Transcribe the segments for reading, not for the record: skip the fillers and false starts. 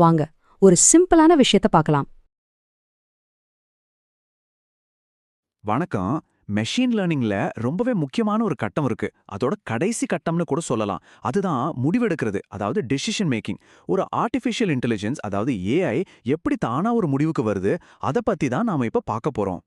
வாங்க ஒரு சிம்பிளான விஷயத்த பார்க்கலாம். வணக்கம். மெஷின் லேர்னிங்ல ரொம்பவே முக்கியமான ஒரு கட்டம் இருக்கு. அதோட கடைசி கட்டம்னு கூட சொல்லலாம். அதுதான் முடிவெடுக்கிறது, அதாவது டெசிஷன் மேக்கிங். ஒரு ஆர்டிஃபிஷியல் இன்டெலிஜென்ஸ், அதாவது ஏஐ எப்படி தானா ஒரு முடிவுக்கு வருது, அத பத்தி தான் நாம இப்ப பார்க்க போறோம்.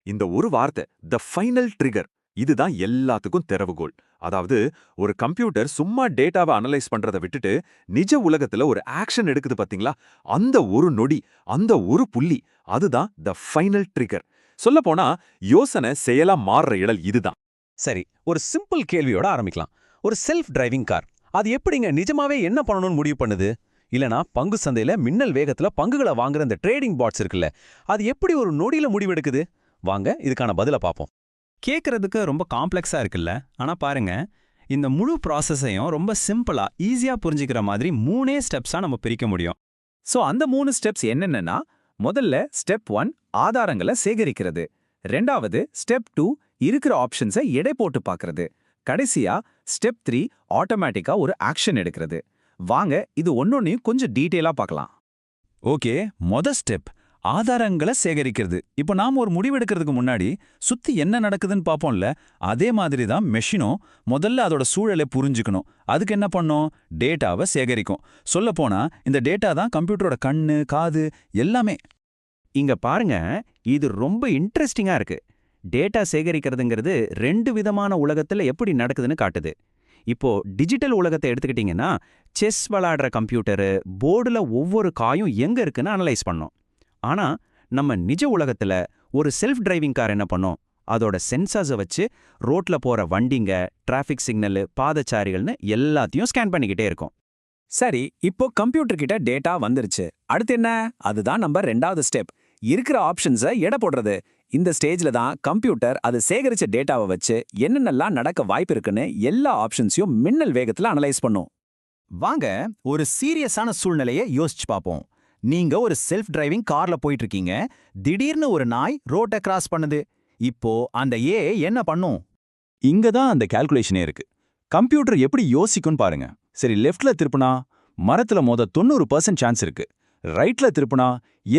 இந்த ஒரு வார்த்தை, த ஃபைனல் ட்ரிகர், இதுதான் எல்லாத்துக்கும் திறவுகோல். அதாவது ஒரு கம்ப்யூட்டர் சும்மா டேட்டாவை அனலைஸ் பண்றதை விட்டுட்டு நிஜ உலகத்துல ஒரு ஆக்ஷன் எடுக்குது பாத்தீங்களா, அந்த ஒரு நொடி, அந்த ஒரு புள்ளி, அதுதான் த ஃபைனல் ட்ரிகர். சொல்லப்போனா யோசனை செயலா மாறுற இடல் இதுதான். சரி, ஒரு சிம்பிள் கேள்வியோட ஆரம்பிக்கலாம். ஒரு செல்ஃப் டிரைவிங் கார் அது எப்படிங்க நிஜமாவே என்ன பண்ணணும்னு முடிவு பண்ணுது? இல்லனா பங்கு சந்தையில மின்னல் வேகத்துல பங்குகளை வாங்குற இந்த ட்ரேடிங் பாட்ஸ் இருக்குல்ல, அது எப்படி ஒரு நொடியில முடிவெடுக்குது? வாங்க இதுக்கான பதில பாப்போம். கேட்கறதுக்கு ரொம்ப காம்ப்ளெக்ஸா இருக்குல்ல. ஆனா பாருங்க, இந்த முழு ப்ராசஸையும் ரொம்ப சிம்பிளா ஈஸியா புரிஞ்சுக்கிற மாதிரி 3 ஸ்டெப்ஸா நம்ம பிரிக்க முடியும். சோ அந்த 3 ஸ்டெப்ஸ் என்னென்னனா, முதல்ல ஸ்டெப் 1 ஆதாரங்களை சேகரிக்கிறது. ரெண்டாவது ஸ்டெப் 2 இருக்கிற ஆப்ஷன்ஸை எடை போட்டு பார்க்கிறது. கடைசியா ஸ்டெப் 3 ஆட்டோமேட்டிக்கா ஒரு ஆக்ஷன் எடுக்கிறது. வாங்க இது ஒன்னொன்னையும் கொஞ்சம் டீடைலா பார்க்கலாம். ஓகே, ஸ்டெப் ஆதாரங்களை சேகரிக்கிறது. இப்போ நாம ஒரு முடிவெடுக்கிறதுக்கு முன்னாடி சுத்தி என்ன நடக்குதுன்னு பார்ப்போம்ல, அதே மாதிரி தான் மெஷினும் முதல்ல அதோட சூழலை புரிஞ்சுக்கணும். அதுக்கு என்ன பண்ணும்? டேட்டாவை சேகரிக்கும். சொல்லப்போனா இந்த டேட்டா தான் கம்ப்யூட்டரோட கண்ணு, காது எல்லாமே. இங்க பாருங்க, இது ரொம்ப இன்ட்ரெஸ்டிங்கா இருக்கு. டேட்டா சேகரிக்கிறதுங்கிறது 2 விதமான உலகத்துல எப்படி நடக்குதுன்னு காட்டுது. இப்போ டிஜிட்டல் உலகத்தை எடுத்துக்கிட்டீங்கன்னா, செஸ் விளையாடுற கம்ப்யூட்டரு போர்டுல ஒவ்வொரு காயும் எங்க இருக்குன்னு அனலைஸ் பண்ணும். ஆனா நம்ம நிஜ உலகத்துல ஒரு செல்ஃப் டிரைவிங் கார் என்ன பண்ணும்? அதோட சென்சார்ஸை வச்சு ரோட்ல போற வண்டிங்க, டிராஃபிக் சிக்னல், பாதச்சாரிகள்னு எல்லாத்தையும் ஸ்கேன் பண்ணிக்கிட்டே இருக்கும். சரி, இப்போ கம்ப்யூட்டர் கிட்ட டேட்டா வந்துருச்சு. அடுத்து என்ன? அதுதான் நம்ம 2வது ஸ்டெப், இருக்கிற ஆப்ஷன்ஸை எடை போடுறது. இந்த ஸ்டேஜ்ல தான் கம்ப்யூட்டர் அது சேகரிச்ச டேட்டாவை வச்சு என்னென்னலாம் நடக்க வாய்ப்பு இருக்குன்னு எல்லா ஆப்ஷன்ஸையும் மின்னல் வேகத்துல அனலைஸ் பண்ணும். வாங்க ஒரு சீரியஸான சூழ்நிலையை யோசிச்சு பார்ப்போம். நீங்க ஒரு செல்ஃப் டிரைவிங் கார்ல போயிட்டு இருக்கீங்க. திடீர்னு ஒரு நாய் ரோட்டை கிராஸ் பண்ணுது. இப்போ அந்த ஏஐ என்ன பண்ணும்? இங்க தான் அந்த கால்குலேஷனே இருக்கு. கம்ப்யூட்டர் எப்படி யோசிக்கும்னு பாருங்க. சரி, லெஃப்ட்ல திருப்புனா மரத்துல மோத 90% சான்ஸ் இருக்கு. ரைட்ல திருப்புனா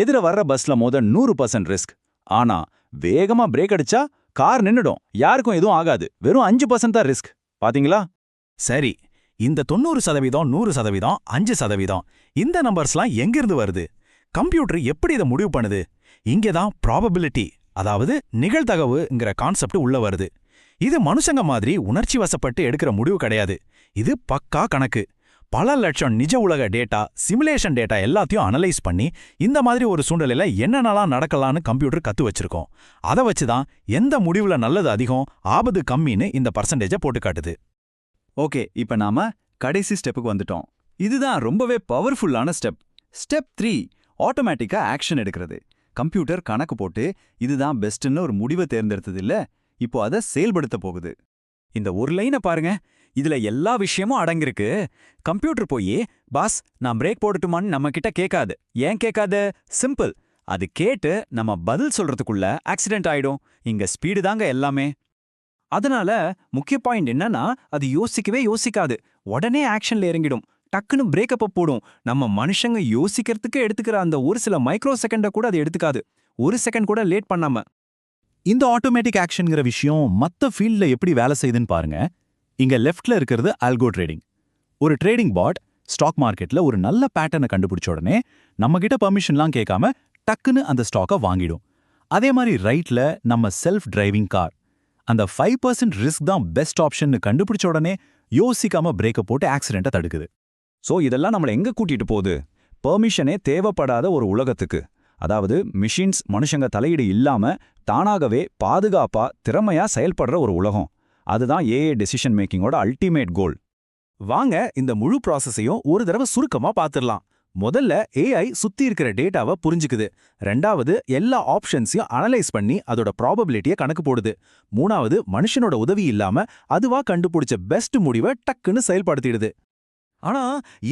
எதிர வர்ற பஸ்ல மோத 100% ரிஸ்க். ஆனா வேகமா பிரேக் அடிச்சா கார் நின்னுடும், யாருக்கும் எதுவும் ஆகாது. வெறும் 5% தான் ரிஸ்க். பாத்தீங்களா? சரி, இந்த 90%, 100%, 5%, இந்த நம்பர்ஸ்லாம் எங்கிருந்து வருது? கம்ப்யூட்டர் எப்படி இதை முடிவு பண்ணுது? இங்கேதான் ப்ராபபிலிட்டி, அதாவது நிகழ்தகவுங்கிற கான்செப்ட் உள்ள வருது. இது மனுஷங்க மாதிரி உணர்ச்சி வசப்பட்டு எடுக்கிற முடிவு கிடையாது. இது பக்கா கணக்கு. பல லட்சம் நிஜ உலக டேட்டா, சிமுலேஷன் டேட்டா எல்லாத்தையும் அனலைஸ் பண்ணி இந்த மாதிரி ஒரு சூழ்நிலையில என்னென்னலாம் நடக்கலான்னு கம்ப்யூட்டர் கத்து வச்சிருக்கோம். அதை வச்சுதான் எந்த முடிவுல நல்லது அதிகம், ஆபத்து கம்மின்னு இந்த பர்சன்டேஜை போட்டு காட்டுது. ஓகே, இப்ப நாம கடைசி ஸ்டெப்புக்கு வந்துட்டோம். இதுதான் ரொம்பவே பவர்ஃபுல்லான ஸ்டெப். ஸ்டெப் 3 ஆட்டோமேட்டிக்கா ஆக்ஷன் எடுக்கிறது. கம்ப்யூட்டர் கணக்கு போட்டு இதுதான் பெஸ்ட்னு ஒரு முடிவை தேர்ந்தெடுத்தது இல்ல, இப்போ அதை செயல்படுத்த போகுது. இந்த ஒரு லைனை பாருங்க, இதுல எல்லா விஷயமும் அடங்கிருக்கு. கம்ப்யூட்டர் போய் பாஸ் நான் பிரேக் போடட்டுமான்னு நம்ம கிட்ட கேட்காது. ஏன் கேட்காது? சிம்பிள், அது கேட்டு நம்ம பதில் சொல்றதுக்குள்ள ஆக்சிடென்ட் ஆயிடும். இங்க ஸ்பீடு தாங்க எல்லாமே. அதனால முக்கிய பாயிண்ட் என்னன்னா, அது யோசிக்கவே யோசிக்காது, உடனே ஆக்ஷன்ல இறங்கிடும். டக்குன்னு பிரேக்கப்ப போடும். நம்ம மனுஷங்க யோசிக்கிறதுக்கு எடுத்துக்கிற அந்த ஒரு சில மைக்ரோ செகண்ட கூட அது எடுத்துக்காது. ஒரு செகண்ட் கூட லேட் பண்ணாம. இந்த ஆட்டோமேட்டிக் ஆக்ஷன்ங்கிற விஷயம் மத்த ஃபீல்ட்ல எப்படி வேலை செய்யுதுன்னு பாருங்க. இங்க லெஃப்ட்ல இருக்கிறது ஆல்கோ ட்ரேடிங். ஒரு ட்ரேடிங் பாட் ஸ்டாக் மார்க்கெட்ல ஒரு நல்ல பேட்டர்னை கண்டுபிடிச்ச உடனே நம்ம கிட்ட பர்மிஷன்லாம் கேட்காம டக்குன்னு அந்த ஸ்டாக்கை வாங்கிடும். அதே மாதிரி ரைட்ல நம்ம செல்ஃப் டிரைவிங் கார் அந்த 5% ரிஸ்க் தான் பெஸ்ட் ஆப்ஷன் கண்டுபிடிச்ச உடனே யோசிக்காம பிரேக்கை போட்டு ஆக்சிடென்ட்டை தடுக்குது. சோ இதெல்லாம் நம்மள எங்க கூட்டிட்டு போகுது? பெர்மிஷனே தேவைப்படாத ஒரு உலகத்துக்கு. அதாவது மிஷின்ஸ் மனுஷங்க தலையீடு இல்லாம தானாகவே பாதுகாப்பா திறமையா செயல்படுற ஒரு உலகம். அதுதான் ஏஐ டெசிஷன் மேக்கிங்கோட அல்டிமேட் கோல். வாங்க இந்த முழு ப்ராசஸையும் ஒரு தடவை சுருக்கமா பார்த்துடலாம். முதல்ல ஏஐ சுத்தி இருக்கிற டேட்டாவை புரிஞ்சுக்குது. ரெண்டாவது எல்லா ஆப்ஷன்ஸையும் அனலைஸ் பண்ணி அதோட ப்ராபபிலிட்டியை கணக்கு போடுது. மூணாவது மனுஷனோட உதவி இல்லாம அதுவா கண்டுபிடிச்ச பெஸ்ட் முடிவை டக்குன்னு செயல்படுத்திடுது. ஆனா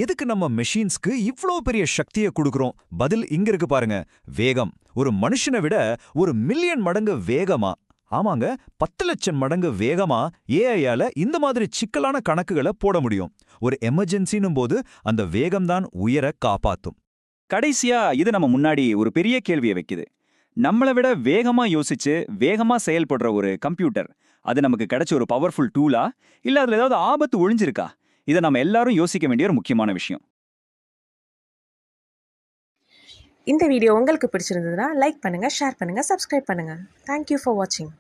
எதுக்கு நம்ம மெஷின்ஸ்க்கு இவ்ளோ பெரிய சக்தியை கொடுக்கறோம்? பதில் இங்க இருக்கு பாருங்க. வேகம். ஒரு மனுஷனை விட ஒரு மில்லியன் மடங்கு வேகமா, ஆமாங்க 10 லட்சம் மடங்கு வேகமா ஏஐயால இந்த மாதிரி சிக்கலான கணக்குகளை போட முடியும். ஒரு எமர்ஜென்சினும் போது அந்த வேகம்தான் உயிரை காப்பாத்தும். கடைசியா இது நம்ம முன்னாடி ஒரு பெரிய கேள்வியை வைக்குது. நம்மளை விட வேகமா யோசிச்சு வேகமா செயல்படுற ஒரு கம்ப்யூட்டர் அது நமக்கு கிடைச்ச ஒரு பவர்ஃபுல் டூலா, இல்ல அதுல ஏதாவது ஆபத்து ஒளிஞ்சிருக்கா? இதை நம்ம எல்லாரும் யோசிக்க வேண்டிய ஒரு முக்கியமான விஷயம். இந்த வீடியோ உங்களுக்கு பிடிச்சிருந்ததுன்னா லைக் பண்ணுங்கள், ஷேர் பண்ணுங்கள், சப்ஸ்கிரைப் பண்ணுங்கள். தேங்க்யூ ஃபார் வாட்சிங்.